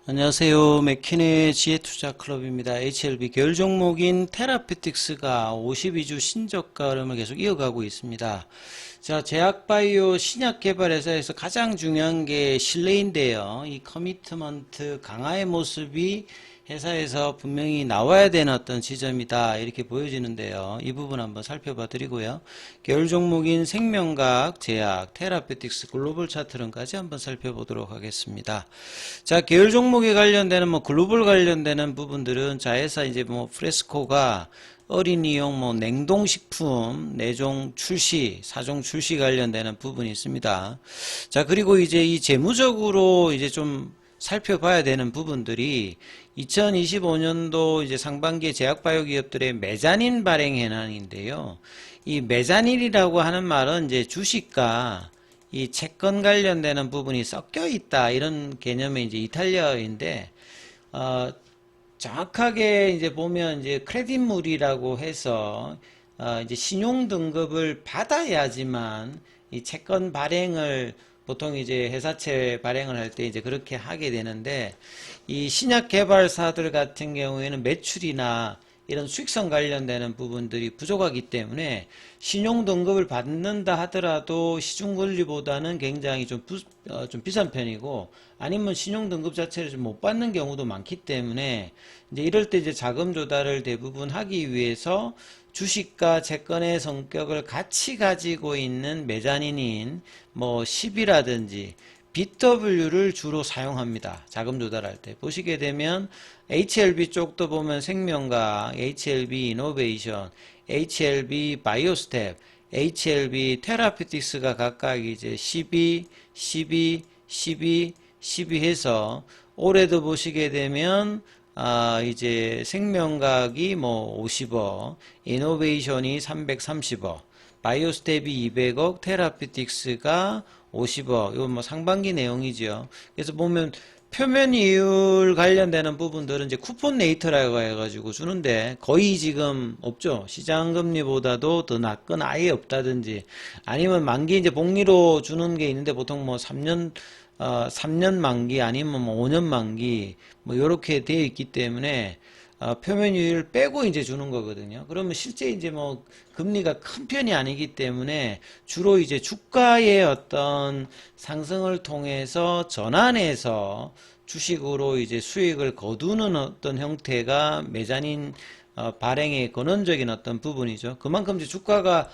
안녕하세요. 맥킨의 지혜투자클럽입니다. HLB 계열 종목인 테라피틱스가 52주 신저가 흐름을 계속 이어가고 있습니다. 자, 제약바이오 신약개발회사에서 가장 중요한 게 신뢰인데요. 이 커미트먼트 강화의 모습이 회사에서 분명히 나와야 되는 어떤 지점이다 이렇게 보여지는데요. 이 부분 한번 살펴봐 드리고요. 계열 종목인 생명과학, 제약, 테라피틱스, 글로벌 차트론까지 한번 살펴보도록 하겠습니다. 자, 계열 종목에 관련되는 글로벌 관련되는 부분들은 자회사 이제 프레스코가 어린이용 냉동식품, 내종 출시, 사종 출시 관련되는 부분이 있습니다. 자, 그리고 이제 이 재무적으로 이제 좀 살펴봐야 되는 부분들이 2025년도 이제 상반기에 제약바이오 기업들의 메자닌 발행 현황인데요. 이 메자닌이라고 하는 말은 이제 주식과 이 채권 관련되는 부분이 섞여 있다 이런 개념의 이제 이탈리아어인데 정확하게 이제 보면 이제 크레딧물이라고 해서 이제 신용 등급을 받아야지만 이 채권 발행을 보통 이제 회사채 발행을 할 때 이제 그렇게 하게 되는데 이 신약 개발사들 같은 경우에는 매출이나 이런 수익성 관련되는 부분들이 부족하기 때문에 신용 등급을 받는다 하더라도 시중 권리보다는 굉장히 좀 비싼 편이고 아니면 신용 등급 자체를 좀 못 받는 경우도 많기 때문에 이제 이럴 때 이제 자금 조달을 대부분 하기 위해서 주식과 채권의 성격을 같이 가지고 있는 메자닌인 10이라든지 BW를 주로 사용합니다. 자금 조달할 때. 보시게 되면 HLB 쪽도 보면 생명과 HLB 이노베이션, HLB 바이오스텝, HLB 테라피틱스가 각각 이제 12, 12, 12, 12 해서 올해도 보시게 되면 이제 생명과학이 50억, 이노베이션이 330억, 바이오스텝이 200억, 테라피틱스가 50억. 이건 상반기 내용이죠. 그래서 보면 표면 이율 관련되는 부분들은 이제 쿠폰 레이터라고 해가지고 주는데 거의 지금 없죠. 시장 금리보다도 더 낮거나 아예 없다든지 아니면 만기 이제 복리로 주는 게 있는데 보통 3년 만기 아니면 5년 만기 요렇게 되어 있기 때문에 표면율 빼고 이제 주는 거거든요. 그러면 실제 이제 금리가 큰 편이 아니기 때문에 주로 이제 주가의 어떤 상승을 통해서 전환해서 주식으로 이제 수익을 거두는 어떤 형태가 메자닌 발행의 근원적인 어떤 부분이죠. 그만큼 이제 주가가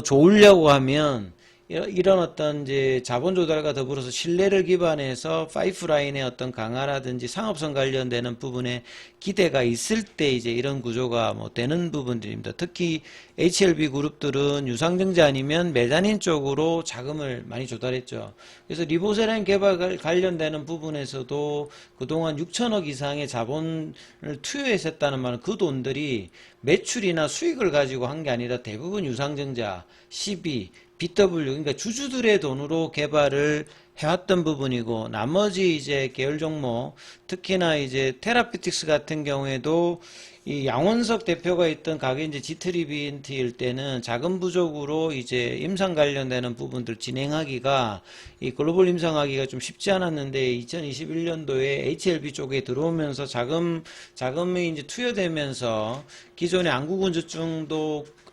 좋으려고 하면 이런 어떤 이제 자본 조달과 더불어서 신뢰를 기반해서 파이프라인의 어떤 강화라든지 상업성 관련되는 부분에 기대가 있을 때 이제 이런 구조가 되는 부분들입니다. 특히 HLB 그룹들은 유상증자 아니면 메자닌 쪽으로 자금을 많이 조달했죠. 그래서 리보세라인 개발 관련되는 부분에서도 그동안 6천억 이상의 자본을 투여했었다는 말은 그 돈들이 매출이나 수익을 가지고 한 게 아니라 대부분 유상증자, CB, BW, 그러니까 주주들의 돈으로 개발을 해왔던 부분이고, 나머지 이제 계열 종목, 특히나 이제 테라피틱스 같은 경우에도 이 양원석 대표가 있던 가게 이제 지트리비엔트일 때는 자금 부족으로 이제 임상 관련되는 부분들 진행하기가 이 글로벌 임상하기가 좀 쉽지 않았는데 2021년도에 HLB 쪽에 들어오면서 자금이 이제 투여되면서 기존의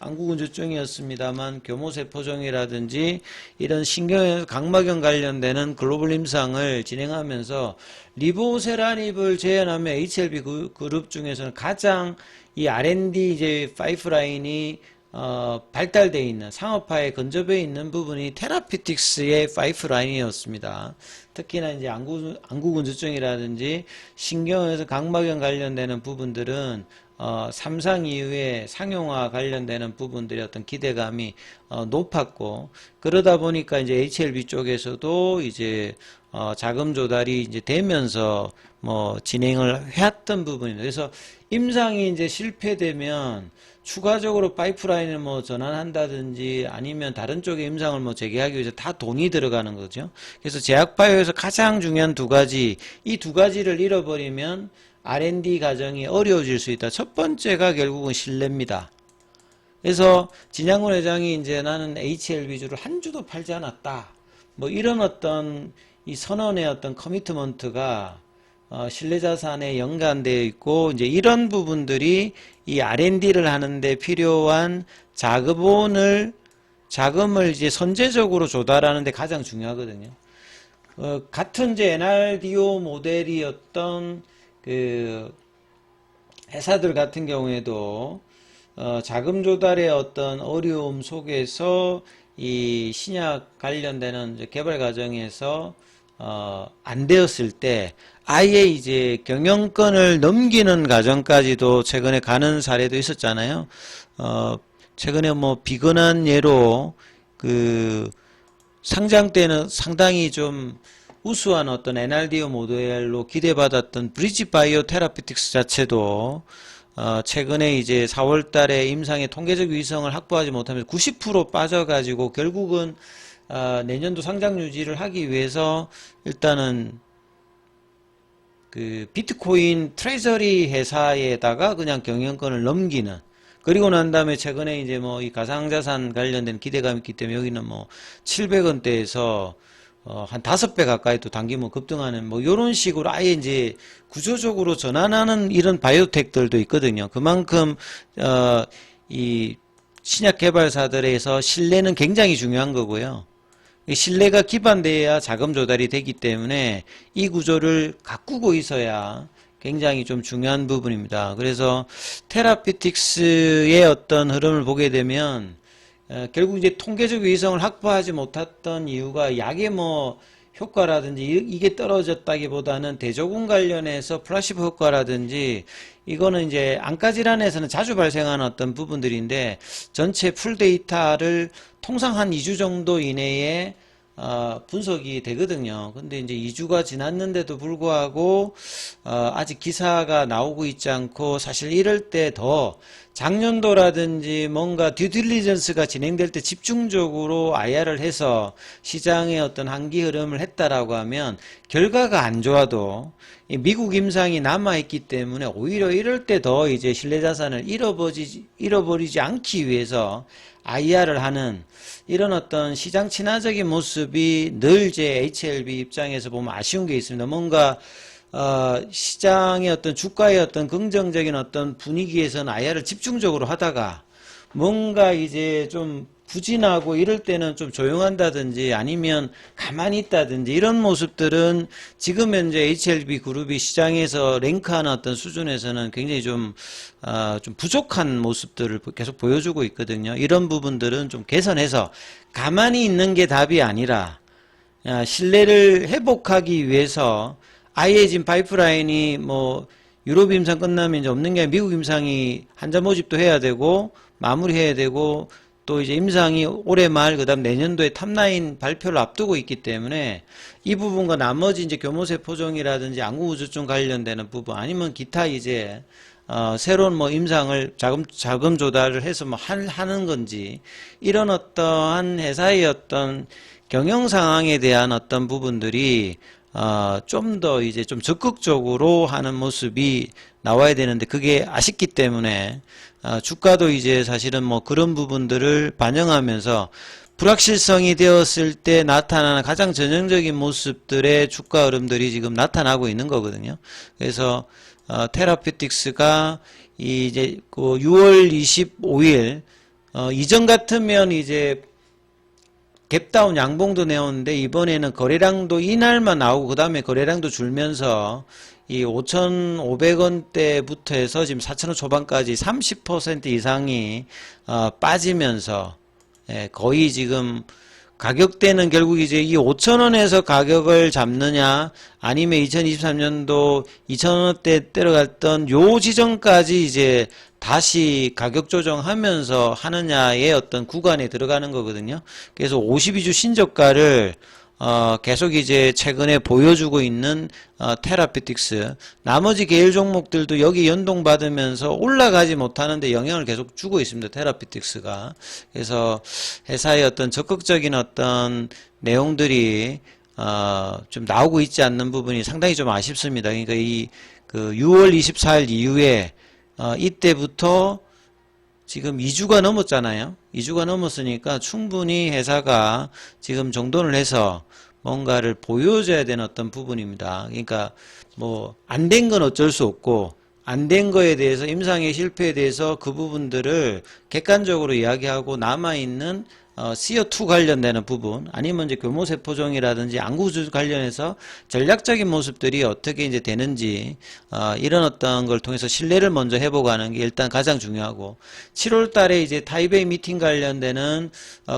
안구근조증이었습니다만 교모세포종이라든지 이런 각막염 관련되는 글로벌 임상을 진행하면서 리보세라닙을 제한하면 HLB 그룹 중에서는 가장 이 R&D 이제 파이프라인이 발달되어 있는 상업화에 근접해 있는 부분이 테라피틱스의 파이프라인이었습니다. 특히나 이제 안구근조증이라든지 신경에서 각막염 관련되는 부분들은 3상 이후에 상용화 관련되는 부분들의 어떤 기대감이 높았고, 그러다 보니까 이제 HLB 쪽에서도 이제 자금 조달이 이제 되면서 진행을 해왔던 부분입니다. 그래서 임상이 이제 실패되면 추가적으로 파이프라인을 전환한다든지 아니면 다른 쪽에 임상을 재개하기 위해서 다 돈이 들어가는 거죠. 그래서 제약바이오에서 가장 중요한 두 가지, 이 두 가지를 잃어버리면 R&D 과정이 어려워질 수 있다. 첫 번째가 결국은 신뢰입니다. 그래서 진양군 회장이 이제 나는 HLB주를 한 주도 팔지 않았다. 이런 어떤 이 선언의 어떤 커미트먼트가 신뢰자산에 연관되어 있고, 이제 이런 부분들이 이 R&D를 하는데 필요한 자금을 이제 선제적으로 조달하는데 가장 중요하거든요. 같은 이제 NRDO 모델이었던 그 회사들 같은 경우에도 자금 조달의 어떤 어려움 속에서 이 신약 관련되는 이제 개발 과정에서 안 되었을 때 아예 이제 경영권을 넘기는 과정까지도 최근에 가는 사례도 있었잖아요. 최근에 뭐 비근한 예로 그 상장 때는 상당히 좀 우수한 어떤 NRDO 모델로 기대받았던 브리지 바이오 테라피틱스 자체도 최근에 이제 4월 달에 임상의 통계적 위성을 확보하지 못하면서 90% 빠져가지고 결국은 내년도 상장 유지를 하기 위해서 일단은 그 비트코인 트레저리 회사에다가 그냥 경영권을 넘기는, 그리고 난 다음에 최근에 이제 뭐 이 가상자산 관련된 기대감이 있기 때문에 여기는 뭐 700원대에서 한 5배 가까이 또 당기면 급등하는 뭐 이런 식으로 아예 이제 구조적으로 전환하는 이런 바이오텍들도 있거든요. 그만큼 이 신약 개발사들에서 신뢰는 굉장히 중요한 거고요. 이 신뢰가 기반돼야 자금 조달이 되기 때문에 이 구조를 가꾸고 있어야 굉장히 좀 중요한 부분입니다. 그래서 테라피틱스의 어떤 흐름을 보게 되면 결국 이제 통계적 위성을 확보하지 못했던 이유가 약의 뭐 효과라든지 이게 떨어졌다기보다는 대조군 관련해서 플라시보 효과라든지 이거는 이제 안과 질환에서는 자주 발생하는 어떤 부분들인데 전체 풀 데이터를 통상 한 2주 정도 이내에 분석이 되거든요. 근데 이제 2주가 지났는데도 불구하고 아직 기사가 나오고 있지 않고, 사실 이럴 때 더 작년도라든지 뭔가 듀딜리전스가 진행될 때 집중적으로 IR을 해서 시장의 어떤 한기 흐름을 했다라고 하면 결과가 안 좋아도 미국 임상이 남아있기 때문에 오히려 이럴 때 더 이제 신뢰자산을 잃어버리지 않기 위해서 IR을 하는 이런 어떤 시장 친화적인 모습이 늘 이제 HLB 입장에서 보면 아쉬운 게 있습니다. 뭔가 시장의 어떤 주가의 어떤 긍정적인 어떤 분위기에서는 IR을 집중적으로 하다가 뭔가 이제 좀 부진하고 이럴 때는 좀 조용한다든지 아니면 가만히 있다든지 이런 모습들은 지금 현재 HLB 그룹이 시장에서 랭크하는 어떤 수준에서는 굉장히 좀 부족한 모습들을 계속 보여주고 있거든요. 이런 부분들은 좀 개선해서 가만히 있는 게 답이 아니라 신뢰를 회복하기 위해서 아예 지금 파이프라인이 뭐 유럽 임상 끝나면 이제 없는 게 아니라 미국 임상이 환자 모집도 해야 되고 마무리해야 되고 또 이제 임상이 올해 말 그다음 내년도에 탑라인 발표를 앞두고 있기 때문에 이 부분과 나머지 이제 교모세포종이라든지 안구우주증 관련되는 부분 아니면 기타 이제 새로운 뭐 임상을 자금 조달을 해서 뭐 하는 건지 이런 어떠한 회사의 어떤 경영 상황에 대한 어떤 부분들이 좀 더 이제 좀 적극적으로 하는 모습이 나와야 되는데 그게 아쉽기 때문에 주가도 이제 사실은 뭐 그런 부분들을 반영하면서 불확실성이 되었을 때 나타나는 가장 전형적인 모습들의 주가 흐름들이 지금 나타나고 있는 거거든요. 그래서 테라피틱스가 이제 그 6월 25일 이전 같으면 이제 갭다운 양봉도 내었는데 이번에는 거래량도 이날만 나오고 그 다음에 거래량도 줄면서 이 5,500원대부터 해서 지금 4,000원 초반까지 30% 이상이 빠지면서 거의 지금 가격대는 결국 이제 이 5,000원에서 가격을 잡느냐 아니면 2023년도 2,000원대 때려갔던 요 지점까지 이제 다시 가격 조정하면서 하느냐의 어떤 구간에 들어가는 거거든요. 그래서 52주 신저가를 계속 이제 최근에 보여주고 있는 테라피틱스, 나머지 계열 종목들도 여기 연동받으면서 올라가지 못하는데 영향을 계속 주고 있습니다. 테라피틱스가. 그래서 회사의 어떤 적극적인 어떤 내용들이 좀 나오고 있지 않는 부분이 상당히 좀 아쉽습니다. 그러니까 이 그 6월 24일 이후에 이때부터 지금 2주가 넘었잖아요. 2주가 넘었으니까 충분히 회사가 지금 정돈을 해서 뭔가를 보여줘야 되는 어떤 부분입니다. 그러니까 뭐 안 된 건 어쩔 수 없고 안 된 거에 대해서 임상의 실패에 대해서 그 부분들을 객관적으로 이야기하고 남아있는 CO2 관련되는 부분 아니면 이제 교모세포종이라든지 안구주 관련해서 전략적인 모습들이 어떻게 이제 되는지 이런 어떤 걸 통해서 신뢰를 먼저 해보고 하는 게 일단 가장 중요하고 7월 달에 이제 타이베이 미팅 관련되는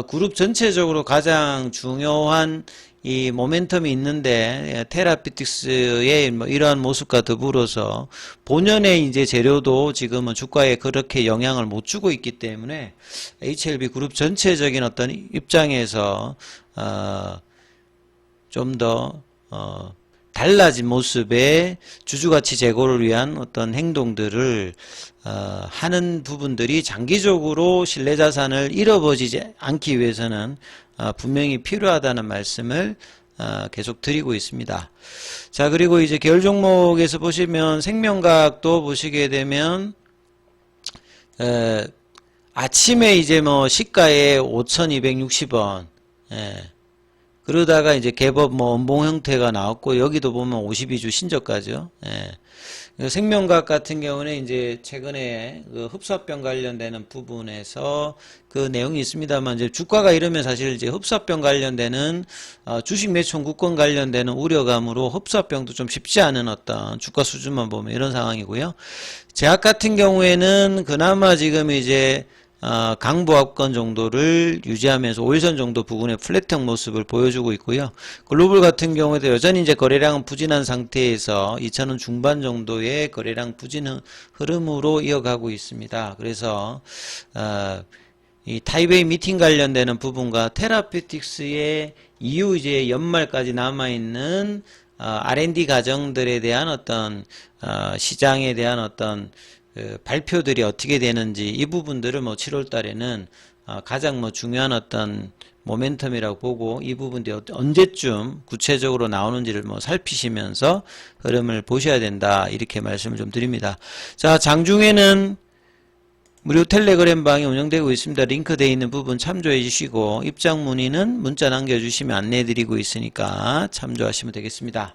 그룹 전체적으로 가장 중요한 이 모멘텀이 있는데 테라피틱스의 뭐 이러한 모습과 더불어서 본연의 이제 재료도 지금은 주가에 그렇게 영향을 못 주고 있기 때문에 HLB 그룹 전체적인 어떤 입장에서 좀 더 달라진 모습의 주주가치 제고를 위한 어떤 행동들을 하는 부분들이 장기적으로 신뢰자산을 잃어버리지 않기 위해서는 분명히 필요하다는 말씀을 계속 드리고 있습니다. 자, 그리고 이제 계열 종목에서 보시면 생명과학도 보시게 되면 아침에 이제 뭐 시가에 5,260원 그러다가 이제 갭업 뭐 음봉 형태가 나왔고 여기도 보면 52주 신저가죠. 생명과학 같은 경우는 이제 최근에 그 흡사병 관련되는 부분에서 그 내용이 있습니다만 이제 주가가 이러면 사실 이제 흡사병 관련되는 주식 매수청구권 관련되는 우려감으로 흡사병도 좀 쉽지 않은 어떤 주가 수준만 보면 이런 상황이고요. 제약 같은 경우에는 그나마 지금 이제 강보합권 정도를 유지하면서 5일선 정도 부근의 플랫형 모습을 보여주고 있고요. 글로벌 같은 경우에도 여전히 이제 거래량은 부진한 상태에서 2,000원 중반 정도의 거래량 부진 흐름으로 이어가고 있습니다. 그래서 이 타이베이 미팅 관련되는 부분과 테라피틱스의 이후 이제 연말까지 남아있는 R&D 과정들에 대한 어떤 시장에 대한 어떤 발표들이 어떻게 되는지 이 부분들을 뭐 7월 달에는 가장 뭐 중요한 어떤 모멘텀이라고 보고 이 부분들이 언제쯤 구체적으로 나오는지를 뭐 살피시면서 흐름을 보셔야 된다 이렇게 말씀을 좀 드립니다. 자, 장중에는 무료 텔레그램 방이 운영되고 있습니다. 링크되어 있는 부분 참조해 주시고 입장 문의는 문자 남겨주시면 안내해 드리고 있으니까 참조하시면 되겠습니다.